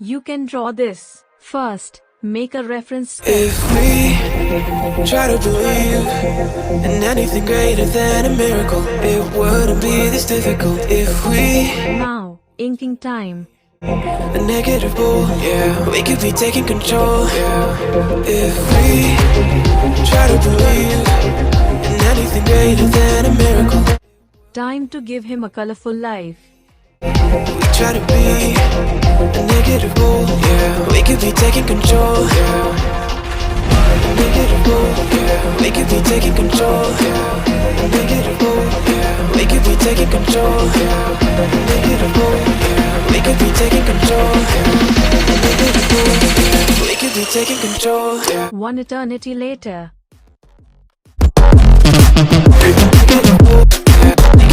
You can draw this. First, make a reference step. If we try to believe in anything greater than a miracle, it wouldn't be this difficult. If we Now, inking time. a negative bull, yeah, we could be taking control, yeah. If we try to believe in anything greater than a miracle, Time to give him a colorful life. we try to be a negative bull, yeah, we could be taking control, yeah. A negative bull, yeah, we could be taking control, yeah. A negative bull, yeah, we could be taking control, yeah. A negative bull, yeah, we could be taking control, yeah. A negative bull, yeah, we could be taking control, yeah. One eternity later. Negative bull.